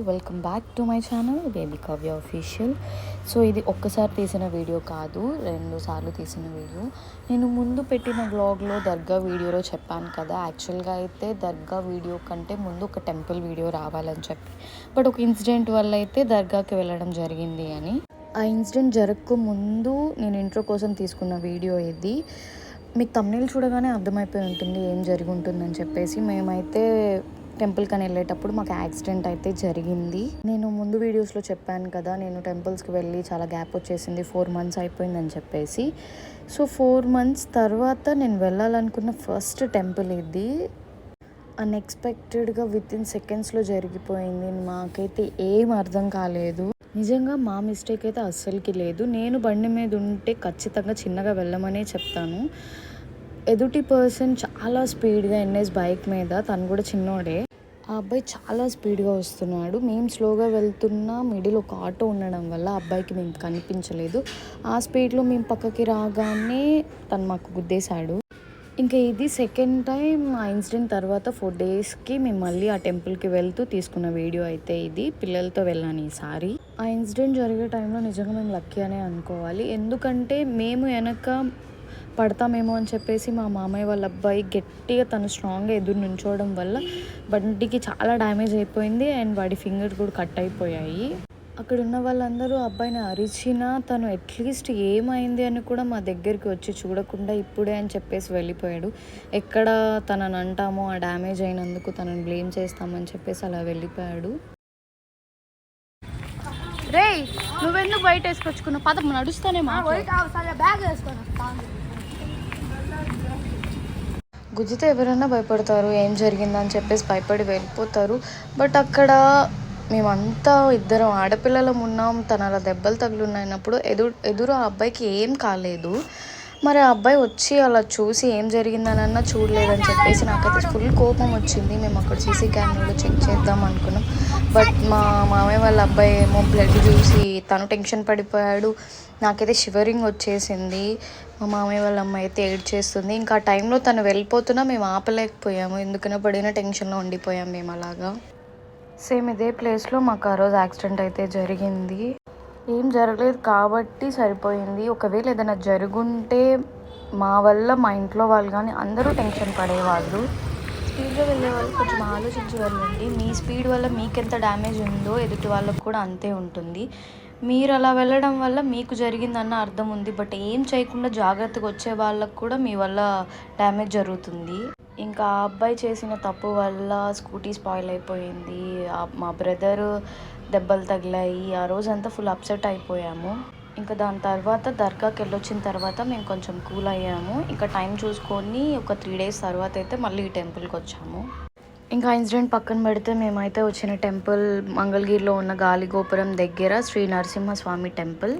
Welcome back to my channel baby Kavya official. So ఇది ఒక్కసారి తీసిన వీడియో కాదు, 2 సార్లు తీసిన వీడియో. నేను ముందు పెట్టిన వ్లాగ్లో దర్గా వీడియోలో చెప్పాను కదా, యాక్చువల్గా అయితే దర్గా వీడియో కంటే ముందు ఒక టెంపుల్ వీడియో రావాలని చెప్పి, బట్ ఒక ఇన్సిడెంట్ వల్ల అయితే దర్గాకి వెళ్ళడం జరిగింది అని. ఆ ఇన్సిడెంట్ జరగక ముందు నేను ఇంట్రో కోసం తీసుకున్న వీడియో ఇది. మీకు థంబ్నెయిల్ చూడగానే అర్థమైపోయి ఉంటుంది ఏం జరిగి ఉంటుందని చెప్పేసి. మేమైతే టెంపుల్కి అని వెళ్ళేటప్పుడు మాకు యాక్సిడెంట్ అయితే జరిగింది. నేను ముందు వీడియోస్లో చెప్పాను కదా, నేను టెంపుల్స్కి వెళ్ళి చాలా గ్యాప్ వచ్చేసింది, 4 months అయిపోయిందని చెప్పేసి. సో 4 months తర్వాత నేను వెళ్ళాలనుకున్న ఫస్ట్ టెంపుల్ ఇది. అన్ఎక్స్పెక్టెడ్గా వితిన్ సెకండ్స్లో జరిగిపోయింది. మాకైతే ఏం అర్థం కాలేదు. నిజంగా మా మిస్టేక్ అయితే అస్సలకి లేదు. నేను బండి మీద ఉంటే ఖచ్చితంగా చిన్నగా వెళ్ళమనే చెప్తాను. ఎదుటి పర్సన్ చాలా స్పీడ్గా ఎన్ఎస్ బైక్ మీద, తను కూడా చిన్నోడే, ఆ అబ్బాయి చాలా స్పీడ్గా వస్తున్నాడు. మేము స్లోగా వెళ్తున్నా, మిడిల్ ఒక ఆటో ఉండడం వల్ల ఆ అబ్బాయికి మేము కనిపించలేదు. ఆ స్పీడ్లో మేము పక్కకి రాగానే తను మాకు గుద్దేశాడు. ఇంకా ఇది సెకండ్ టైం. ఆ ఇన్సిడెంట్ తర్వాత 4 daysకి మేము మళ్ళీ ఆ టెంపుల్కి వెళ్తూ తీసుకున్న వీడియో అయితే ఇది. పిల్లలతో వెళ్ళాను ఈసారి. ఆ ఇన్సిడెంట్ జరిగే టైంలో నిజంగా మేము లక్కీ అనే అనుకోవాలి. ఎందుకంటే మేము వెనక పడతామేమో అని చెప్పేసి మా మామయ్య వాళ్ళ అబ్బాయి గట్టిగా తను స్ట్రాంగ్గా ఎదురు నుంచోవడం వల్ల బండికి చాలా డ్యామేజ్ అయిపోయింది అండ్ వాడి ఫింగర్ కూడా కట్ అయిపోయాయి. అక్కడ ఉన్న వాళ్ళందరూ అబ్బాయిని అరిచినా తను అట్లీస్ట్ ఏమైంది అని కూడా మా దగ్గరికి వచ్చి చూడకుండా ఇప్పుడే అని చెప్పేసి వెళ్ళిపోయాడు. ఎక్కడ తనని అంటామో ఆ డ్యామేజ్ అయినందుకు తనని బ్లేమ్ చేస్తామని చెప్పేసి అలా వెళ్ళిపోయాడు. రే నువ్వెందుకు బయట వేసుకొచ్చుకున్నావు? పదం నడుస్తానే బ్యాగ్ వేసుకొని గుద్దితే ఎవరైనా భయపడతారు, ఏం జరిగిందని చెప్పేసి భయపడి వెళ్ళిపోతారు. బట్ అక్కడ మేమంతా ఇద్దరం ఆడపిల్లలం ఉన్నాం. తన అలా దెబ్బలు తగులున్నప్పుడు ఎదురు ఆ అబ్బాయికి ఏం కాలేదు. మరి ఆ అబ్బాయి వచ్చి అలా చూసి ఏం జరిగిందనన్నా చూడలేదని చెప్పేసి నాకైతే ఫుల్ కోపం వచ్చింది. మేము అక్కడ సీసీ కెమెరాలో చెక్ చేద్దాం అనుకున్నాం. బట్ మా మామయ్య వాళ్ళ అబ్బాయి ఏమో బ్లడ్ చూసి తను టెన్షన్ పడిపోయాడు. నాకైతే షివరింగ్ వచ్చేసింది. మా మామయ్య వాళ్ళ అమ్మాయి అయితే ఏడ్చేస్తుంది. ఇంకా ఆ టైంలో తను వెళ్ళిపోతున్నా మేము ఆపలేకపోయాము. ఎందుకన్నా పడిన టెన్షన్లో ఉండిపోయాం మేము అలాగా. సేమ్ ఇదే ప్లేస్లో మాకు ఆ రోజు యాక్సిడెంట్ అయితే జరిగింది. ఏం జరగలేదు కాబట్టి సరిపోయింది. ఒకవేళ ఏదైనా జరుగుంటే మా వల్ల మా ఇంట్లో వాళ్ళు కానీ అందరూ టెన్షన్ పడేవాళ్ళు. స్పీడ్గా వెళ్ళే వాళ్ళు కొంచెం ఆలోచించి వెళ్ళండి. మీ స్పీడ్ వల్ల మీకెంత డ్యామేజ్ ఉందో ఎదుటి వాళ్ళకు కూడా అంతే ఉంటుంది. మీరు అలా వెళ్ళడం వల్ల మీకు జరిగిందన్న అర్థం ఉంది. బట్ ఏం చేయకుండా జాగ్రత్తగా వచ్చే వాళ్ళకు కూడా మీ వల్ల డ్యామేజ్ జరుగుతుంది. ఇంకా ఆ అబ్బాయి చేసిన తప్పు వల్ల స్కూటీ స్పాయిల్ అయిపోయింది. మా బ్రదర్ దెబ్బలు తగిలాయి. ఆ రోజంతా ఫుల్ అప్సెట్ అయిపోయాము. ఇంకా దాని తర్వాత దర్గాకి వెళ్ళొచ్చిన తర్వాత మేము కొంచెం కూల్ అయ్యాము. ఇంకా టైం చూసుకొని ఒక 3 days తర్వాత అయితే మళ్ళీ ఈ టెంపుల్కి వచ్చాము. ఇంకా ఇన్సిడెంట్ పక్కన పెడితే మేమైతే వచ్చిన టెంపుల్ మంగళగిరిలో ఉన్న గాలిగోపురం దగ్గర శ్రీ నరసింహస్వామి టెంపుల్.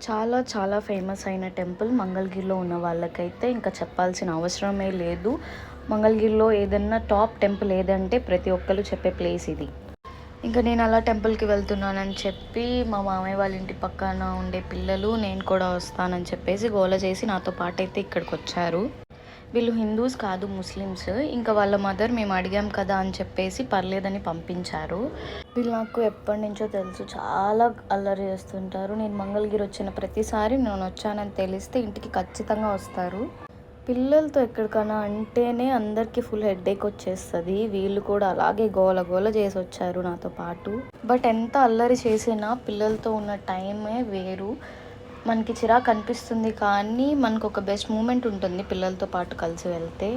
చాలా చాలా ఫేమస్ అయిన టెంపుల్. మంగళగిరిలో ఉన్న వాళ్ళకైతే ఇంకా చెప్పాల్సిన అవసరమే లేదు. మంగళగిరిలో ఏదన్నా టాప్ టెంపుల్ ఏదంటే ప్రతి ఒక్కరు చెప్పే ప్లేస్ ఇది. ఇంకా నేను అలా టెంపుల్కి వెళ్తున్నానని చెప్పి మా మామయ్య వాళ్ళ ఇంటి పక్కన ఉండే పిల్లలు నేను కూడా వస్తానని చెప్పేసి గోల చేసి నాతో పాటు అయితే ఇక్కడికి వచ్చారు. వీళ్ళు హిందూస్ కాదు, ముస్లిమ్స్. ఇంకా వాళ్ళ మదర్ మేము అడిగాం కదా అని చెప్పేసి పర్లేదని పంపించారు. వీళ్ళు నాకు ఎప్పటి నుంచో తెలుసు, చాలా అల్లరి చేస్తుంటారు. నేను మంగళగిరి వచ్చిన ప్రతిసారి నేను వచ్చానని తెలిస్తే ఇంటికి ఖచ్చితంగా వస్తారు. పిల్లలతో ఎక్కడికైనా అంటేనే అందరికీ ఫుల్ హెడేక్ వచ్చేస్తుంది. వీళ్ళు కూడా అలాగే గోల గోల చేసి వచ్చారు నాతో పాటు. బట్ ఎంత అల్లరి చేసినా పిల్లలతో ఉన్న టైమే వేరు. మనకి చిరాకు అనిపిస్తుంది కానీ మనకు ఒక బెస్ట్ మూమెంట్ ఉంటుంది పిల్లలతో పాటు కలిసి వెళ్తే.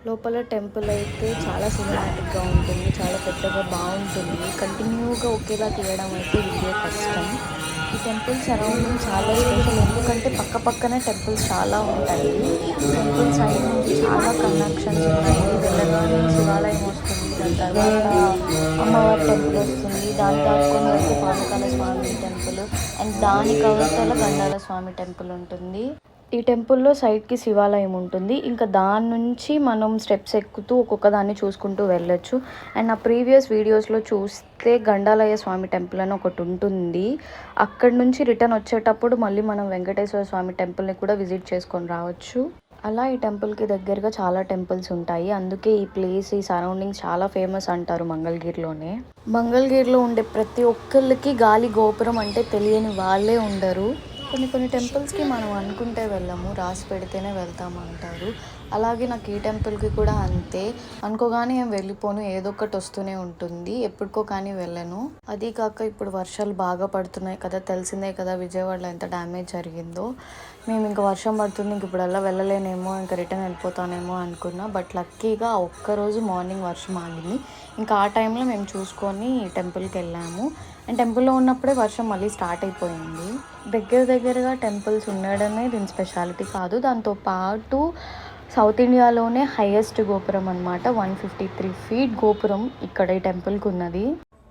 లోపల టెంపుల్ అయితే చాలా సినిమాటిక్గా ఉంటుంది, చాలా పెద్దగా బాగుంటుంది. కంటిన్యూగా ఒకేలా తీయడం అయితే వీడియో కష్టం. ఈ టెంపుల్ సరౌండింగ్ చాలా స్పెషల్. ఎందుకంటే పక్క పక్కనే టెంపుల్స్ చాలా ఉంటాయి. టెంపుల్ సైడ్ నుంచి చాలా కనెక్షన్స్ ఉన్నాయి. వెళ్ళగానే శివాలయం వస్తుంది, దాని తర్వాత అమ్మవారి టెంపుల్ వస్తుంది, దాని దాటుకొని వస్తే పానకాల స్వామి టెంపుల్ అండ్ దానికి అవతల గండాల స్వామి టెంపుల్ ఉంటుంది. ఈ టెంపుల్లో సైడ్కి శివాలయం ఉంటుంది. ఇంకా దాని నుంచి మనం స్టెప్స్ ఎక్కుతూ ఒక్కొక్క దాన్ని చూసుకుంటూ వెళ్ళొచ్చు. అండ్ నా ప్రీవియస్ వీడియోస్లో చూస్తే గండాలయ స్వామి టెంపుల్ అని ఒకటి ఉంటుంది. అక్కడి నుంచి రిటర్న్ వచ్చేటప్పుడు మళ్ళీ మనం వెంకటేశ్వర స్వామి టెంపుల్ని కూడా విజిట్ చేసుకొని రావచ్చు. అలా ఈ టెంపుల్కి దగ్గరగా చాలా టెంపుల్స్ ఉంటాయి. అందుకే ఈ ప్లేస్, ఈ సరౌండింగ్స్ చాలా ఫేమస్ అంటారు మంగళగిరిలోనే. మంగళగిరిలో ఉండే ప్రతి ఒక్కళ్ళకి గాలి గోపురం అంటే తెలియని వాళ్ళే ఉండరు. కొన్ని టెంపుల్స్కి మనం అనుకుంటే వెళ్ళము, రాసి పెడితేనే వెళ్తాము అంటారు. అలాగే నాకు ఈ టెంపుల్కి కూడా అంతే. అనుకోగానే ఏం వెళ్ళిపోను, ఏదో ఒకటి వస్తూనే ఉంటుంది. ఎప్పటికో కానీ వెళ్ళను. అది కాక ఇప్పుడు వర్షాలు బాగా పడుతున్నాయి కదా, తెలిసిందే కదా విజయవాడలో ఎంత డ్యామేజ్ జరిగిందో. మేము ఇంకా వర్షం పడుతుంది, ఇంక ఇప్పుడల్లా వెళ్ళలేనేమో, ఇంకా రిటర్న్ వెళ్ళిపోతానేమో అనుకున్నా. బట్ లక్కీగా ఒక్కరోజు మార్నింగ్ వర్షం ఆగింది. ఇంకా ఆ టైంలో మేము చూసుకొని టెంపుల్కి వెళ్ళాము. అండ్ టెంపుల్లో ఉన్నప్పుడే వర్షం మళ్ళీ స్టార్ట్ అయిపోయింది. దగ్గరగా టెంపుల్స్ ఉండడమే దీని స్పెషాలిటీ కాదు, దాంతోపాటు సౌత్ ఇండియాలోనే హైయెస్ట్ గోపురం అనమాట. 153 feet గోపురం ఇక్కడ ఈ టెంపుల్కి ఉన్నది.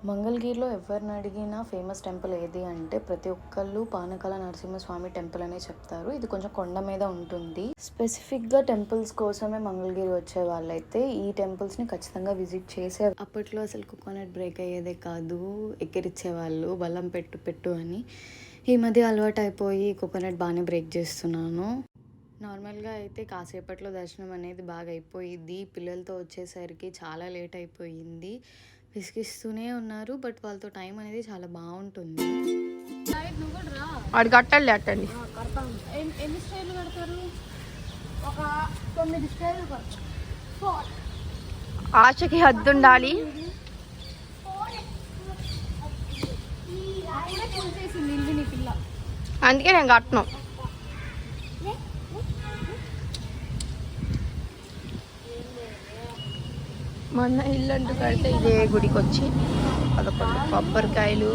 మంగళగిరిలో ఎవరిని అడిగినా ఫేమస్ టెంపుల్ ఏది అంటే ప్రతి ఒక్కళ్ళు పానకాల నరసింహస్వామి టెంపుల్ అనే చెప్తారు. ఇది కొంచెం కొండ మీద ఉంటుంది. స్పెసిఫిక్గా టెంపుల్స్ కోసమే మంగళగిరి వచ్చే వాళ్ళైతే ఈ టెంపుల్స్ని ఖచ్చితంగా విజిట్ చేసే. అప్పట్లో అసలు కోకోనట్ బ్రేక్ అయ్యేదే కాదు, ఎక్కిరిచ్చేవాళ్ళు బల్లం పెట్టు అని. ఈ మధ్య అలవాటు అయిపోయి కోకోనట్ బాగానే బ్రేక్ చేస్తున్నాను. నార్మల్గా అయితే కాసేపట్లో దర్శనం అనేది బాగా అయిపోయింది. పిల్లలతో వచ్చేసరికి చాలా లేట్ అయిపోయింది. విసిగిస్తూనే ఉన్నారు, బట్ వాళ్ళతో టైం అనేది చాలా బాగుంటుంది. వాడు కట్టాలి అట్టండి. ఎన్ని స్టైర్లు కడతారు? ఒక 9 స్టైర్లు కడతారు. ఆశకి హద్దు ఉండాలి. అందుకే నేను కట్టను. మొన్న ఇల్లంటూ కడితే ఇదే గుడికి వచ్చి 11 కొబ్బరికాయలు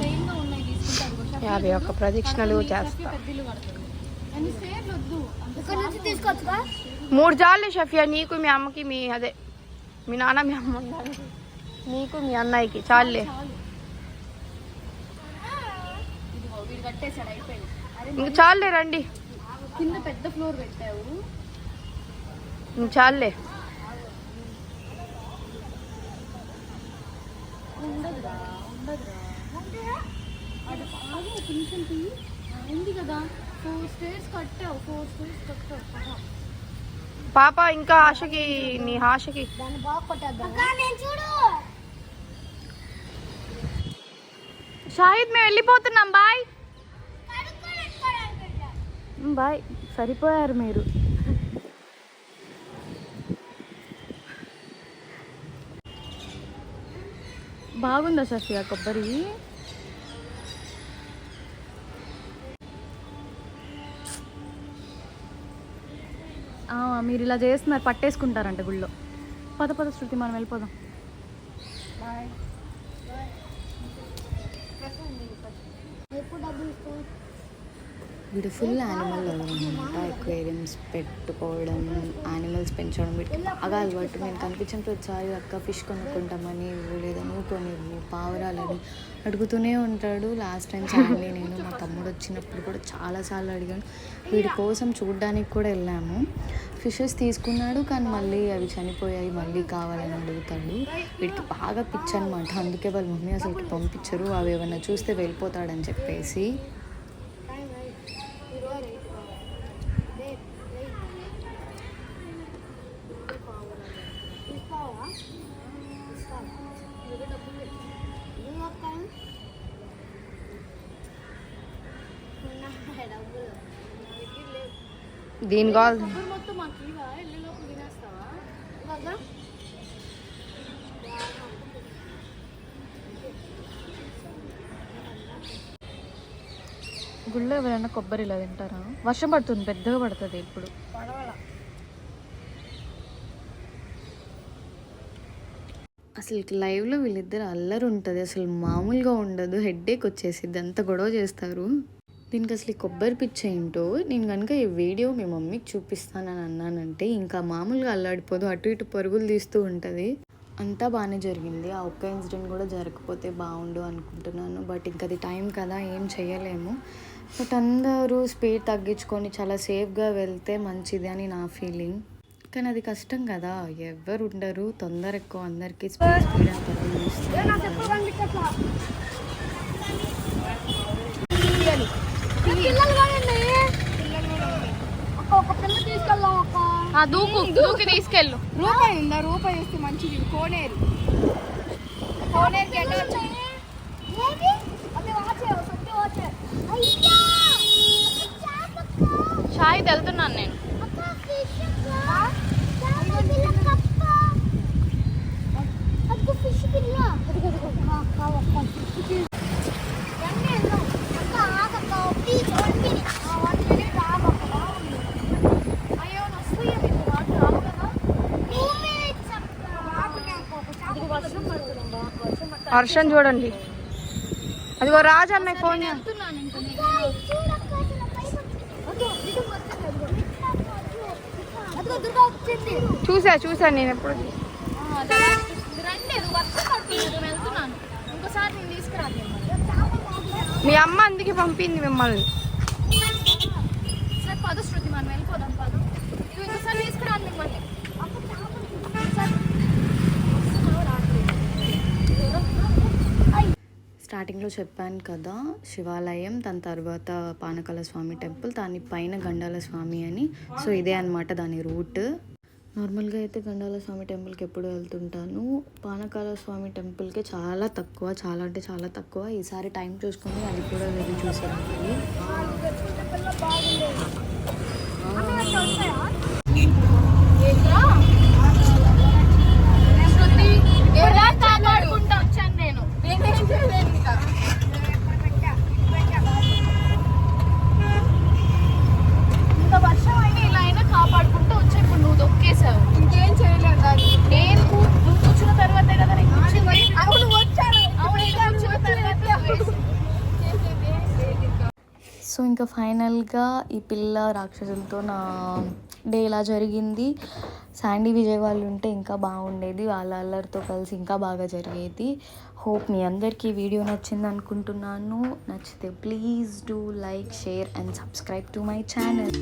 51 ప్రదక్షిణలు చేస్తా. 3 జాలు షఫియా, నీకు మీ అమ్మకి, మీ నాన్న మీ అమ్మ ఉండాలి, నీకు మీ అన్నయ్యకి చాలులే. ఇంక చాలులే, రండి. కింద పెద్ద ఫ్లోర్ పెట్టావు, ఇంక చాలులే. ఉంది కదా 4 స్టేర్స్ కట్టావు. పాప ఇంకా ఆశకి, నీ ఆశకి దాన్ని బాగా కొట్టేద్దాం. షాహిద్ మేము వెళ్ళిపోతున్నాం, బాయ్ బాయ్. సరిపోయారు మీరు. బాగుందా సఫియా కొబ్బరి? మీరు ఇలా చేస్తున్నారు, పట్టేసుకుంటారంట గుళ్ళో. పద శృతి, మనం వెళ్ళిపోదాం. వీడు ఫుల్ యానిమల్ లవర్ అనమాట. ఎక్వేరియంస్ పెట్టుకోవడం, యానిమల్స్ పెంచడం వీటికి బాగా అలవాటు. నేను కనిపించిన ప్రతిసారి అక్క ఫిష్ కొనుక్కుంటామని, లేదా నువ్వు కొనివ్వు, పావురాలని అడుగుతూనే ఉంటాడు. లాస్ట్ టైం సార్ని నేను మా తమ్ముడు వచ్చినప్పుడు కూడా చాలాసార్లు అడిగాను. వీడి కోసం చూడడానికి కూడా వెళ్ళాము. ఫిషెస్ తీసుకున్నాడు, కానీ మళ్ళీ అవి చనిపోయాయి, మళ్ళీ కావాలని అడుగుతాడు. వీడికి బాగా పిచ్చి అనమాట. అందుకే వాళ్ళ మమ్మీ అసలు పంపించరు, అవి ఏమన్నా చూస్తే వెళ్ళిపోతాడని చెప్పేసి. దీని కాదు గుళ్ళో ఎవరైనా కొబ్బరి ఇలా తింటారా? వర్షం పడుతుంది, పెద్దగా పడుతుంది ఇప్పుడు. అసలు లైవ్లో వీళ్ళిద్దరు అల్లరి ఉంటుంది, అసలు మామూలుగా ఉండదు. హెడ్ఏక్ వచ్చేసిద్ది, అంత గొడవ చేస్తారు. దీనికి అసలు ఈ కొబ్బరి పిచ్చ ఏంటో నేను కనుక ఈ వీడియో మీ మమ్మీకి చూపిస్తానని అన్నానంటే ఇంకా మామూలుగా అల్లాడిపోదు, అటు ఇటు పరుగులు తీస్తూ ఉంటుంది. అంతా బాగానే జరిగింది. ఆ ఒక్క ఇన్సిడెంట్ కూడా జరగకపోతే బాగుండు అనుకుంటున్నాను. బట్ ఇంకా అది టైం కదా, ఏం చేయలేము. బట్ అందరూ స్పీడ్ తగ్గించుకొని చాలా సేఫ్గా వెళ్తే మంచిది అని నా ఫీలింగ్. కానీ అది కష్టం కదా, ఎవరు ఉండరు, తొందర ఎక్కువ, అందరికీ స్పీడ్ అని దూకి తీసుకెళ్ళు. రూపాయి ఉందా? రూపాయి వస్తే మంచిది. కోనేరు షాయి వెళ్తున్నాను నేను. వర్షం చూడండి. అదిగో రాజు అన్న ఫోన్ చూసా నేను ఎప్పుడు. మీ అమ్మ అందుకే పంపింది మిమ్మల్ని. శృతి మనం వెళ్ళిపోదాం పద. ఇంకోసారి తీసుకురాను మిమ్మల్ని. స్టార్టింగ్లో చెప్పాను కదా, శివాలయం, దాని తర్వాత పానకాల స్వామి టెంపుల్, దాని పైన గండాల స్వామి అని. సో ఇదే అనమాట దాని రూట్. నార్మల్గా అయితే గండాల స్వామి టెంపుల్కి ఎప్పుడు వెళ్తుంటాను. పానకాల స్వామి టెంపుల్కి చాలా తక్కువ, చాలా అంటే చాలా తక్కువ. ఈసారి టైం చూసుకొని అది కూడా వెళ్ళి చూసేదానికి. సో ఇంకా ఫైనల్గా ఈ పిల్ల రాక్షసులతో నా డే ఇలా జరిగింది. శాండీ విజయ్ వాళ్ళు ఉంటే ఇంకా బాగుండేది, వాళ్ళ అల్లరితో కలిసి ఇంకా బాగా జరిగేది. హోప్ మీ అందరికీ వీడియో నచ్చింది అనుకుంటున్నాను. నచ్చితే please do like, share and subscribe to my channel.